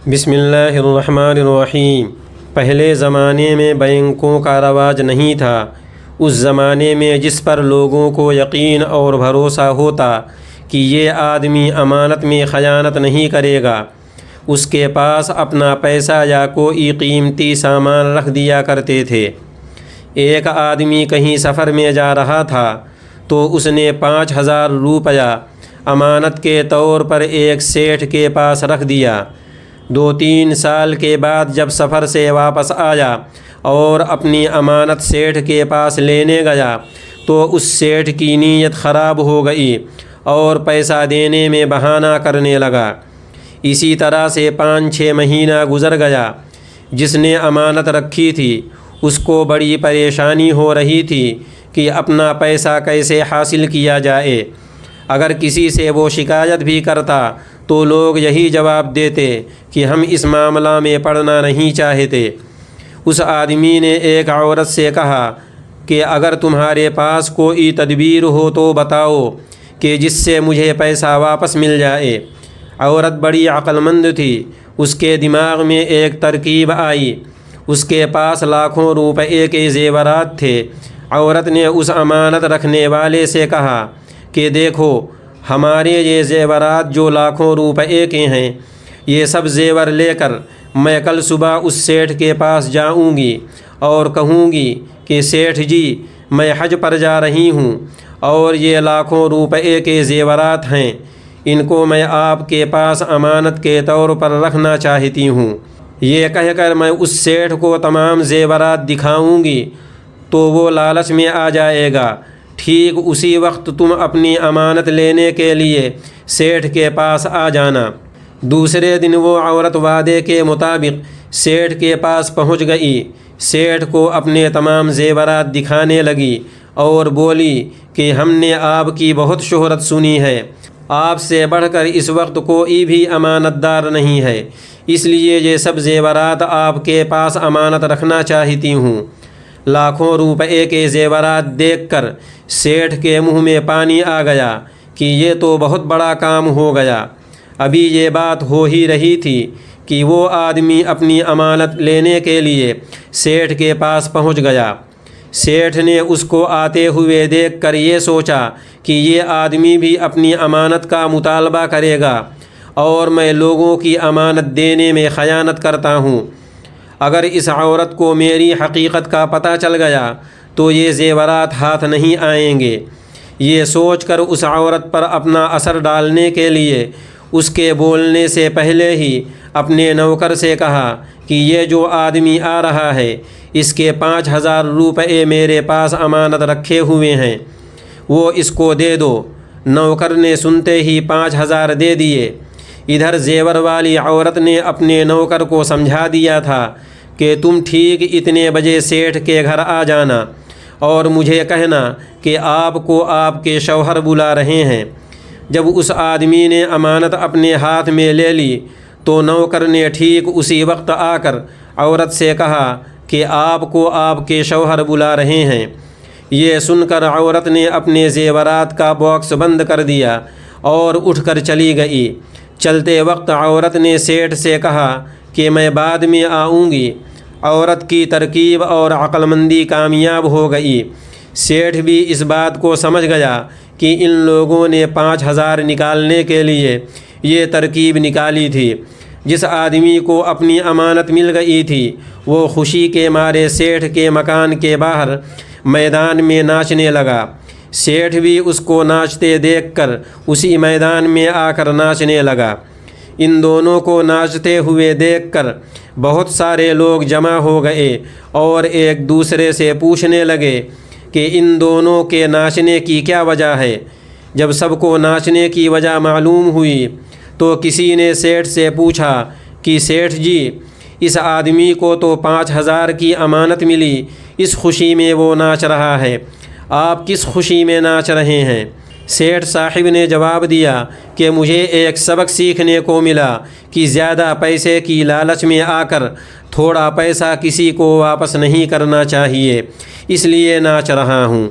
بسم اللہ الرحمن الرحیم۔ پہلے زمانے میں بینکوں کا رواج نہیں تھا۔ اس زمانے میں جس پر لوگوں کو یقین اور بھروسہ ہوتا کہ یہ آدمی امانت میں خیانت نہیں کرے گا، اس کے پاس اپنا پیسہ یا کوئی قیمتی سامان رکھ دیا کرتے تھے۔ ایک آدمی کہیں سفر میں جا رہا تھا تو اس نے 5000 روپیہ امانت کے طور پر ایک سیٹھ کے پاس رکھ دیا۔ 2-3 سال کے بعد جب سفر سے واپس آیا اور اپنی امانت سیٹھ کے پاس لینے گیا تو اس سیٹھ کی نیت خراب ہو گئی اور پیسہ دینے میں بہانہ کرنے لگا۔ اسی طرح سے 5-6 مہینہ گزر گیا۔ جس نے امانت رکھی تھی اس کو بڑی پریشانی ہو رہی تھی کہ اپنا پیسہ کیسے حاصل کیا جائے۔ اگر کسی سے وہ شکایت بھی کرتا تو لوگ یہی جواب دیتے کہ ہم اس معاملہ میں پڑنا نہیں چاہتے۔ اس آدمی نے ایک عورت سے کہا کہ اگر تمہارے پاس کوئی تدبیر ہو تو بتاؤ کہ جس سے مجھے پیسہ واپس مل جائے۔ عورت بڑی عقل مند تھی۔ اس کے دماغ میں ایک ترکیب آئی۔ اس کے پاس لاکھوں روپے کے زیورات تھے۔ عورت نے اس امانت رکھنے والے سے کہا کہ دیکھو، ہمارے یہ زیورات جو لاکھوں روپے کے ہیں، یہ سب زیور لے کر میں کل صبح اس سیٹھ کے پاس جاؤں گی اور کہوں گی کہ سیٹھ جی، میں حج پر جا رہی ہوں اور یہ لاکھوں روپے کے زیورات ہیں، ان کو میں آپ کے پاس امانت کے طور پر رکھنا چاہتی ہوں۔ یہ کہہ کر میں اس سیٹھ کو تمام زیورات دکھاؤں گی تو وہ لالچ میں آ جائے گا۔ ٹھیک اسی وقت تم اپنی امانت لینے کے لیے سیٹھ کے پاس آ جانا۔ دوسرے دن وہ عورت وعدے کے مطابق سیٹھ کے پاس پہنچ گئی۔ سیٹھ کو اپنے تمام زیورات دکھانے لگی اور بولی کہ ہم نے آپ کی بہت شہرت سنی ہے۔ آپ سے بڑھ کر اس وقت کوئی بھی امانت دار نہیں ہے، اس لیے یہ سب زیورات آپ کے پاس امانت رکھنا چاہتی ہوں۔ لاکھوں روپے کے زیورات دیکھ کر سیٹھ کے منہ میں پانی آ گیا کہ یہ تو بہت بڑا کام ہو گیا۔ ابھی یہ بات ہو ہی رہی تھی کہ وہ آدمی اپنی امانت لینے کے لیے سیٹھ کے پاس پہنچ گیا۔ سیٹھ نے اس کو آتے ہوئے دیکھ کر یہ سوچا کہ یہ آدمی بھی اپنی امانت کا مطالبہ کرے گا اور میں لوگوں کی امانت دینے میں خیانت کرتا ہوں۔ اگر اس عورت کو میری حقیقت کا پتہ چل گیا تو یہ زیورات ہاتھ نہیں آئیں گے۔ یہ سوچ کر اس عورت پر اپنا اثر ڈالنے کے لیے اس کے بولنے سے پہلے ہی اپنے نوکر سے کہا کہ یہ جو آدمی آ رہا ہے، اس کے 5000 روپے میرے پاس امانت رکھے ہوئے ہیں، وہ اس کو دے دو۔ نوکر نے سنتے ہی 5000 دے دیے۔ ادھر زیور والی عورت نے اپنے نوکر کو سمجھا دیا تھا کہ تم ٹھیک اتنے بجے سیٹھ کے گھر آ جانا اور مجھے کہنا کہ آپ کو آپ کے شوہر بلا رہے ہیں۔ جب اس آدمی نے امانت اپنے ہاتھ میں لے لی تو نوکر نے ٹھیک اسی وقت آ کر عورت سے کہا کہ آپ کو آپ کے شوہر بلا رہے ہیں۔ یہ سن کر عورت نے اپنے زیورات کا باکس بند کر دیا اور اٹھ کر چلی گئی۔ چلتے وقت عورت نے سیٹھ سے کہا کہ میں بعد میں آؤں گی۔ عورت کی ترکیب اور عقل مندی کامیاب ہو گئی۔ سیٹھ بھی اس بات کو سمجھ گیا کہ ان لوگوں نے 5000 نکالنے کے لیے یہ ترکیب نکالی تھی۔ جس آدمی کو اپنی امانت مل گئی تھی وہ خوشی کے مارے سیٹھ کے مکان کے باہر میدان میں ناچنے لگا۔ سیٹھ بھی اس کو ناچتے دیکھ کر اسی میدان میں آ کر ناچنے لگا۔ ان دونوں کو ناچتے ہوئے دیکھ کر بہت سارے لوگ جمع ہو گئے اور ایک دوسرے سے پوچھنے لگے کہ ان دونوں کے ناچنے کی کیا وجہ ہے۔ جب سب کو ناچنے کی وجہ معلوم ہوئی تو کسی نے سیٹھ سے پوچھا کہ سیٹھ جی، اس آدمی کو تو 5000 کی امانت ملی، اس خوشی میں وہ ناچ رہا ہے، آپ کس خوشی میں ناچ رہے ہیں؟ سیٹھ صاحب نے جواب دیا کہ مجھے ایک سبق سیکھنے کو ملا کہ زیادہ پیسے کی لالچ میں آ کر تھوڑا پیسہ کسی کو واپس نہیں کرنا چاہیے، اس لیے ناچ رہا ہوں۔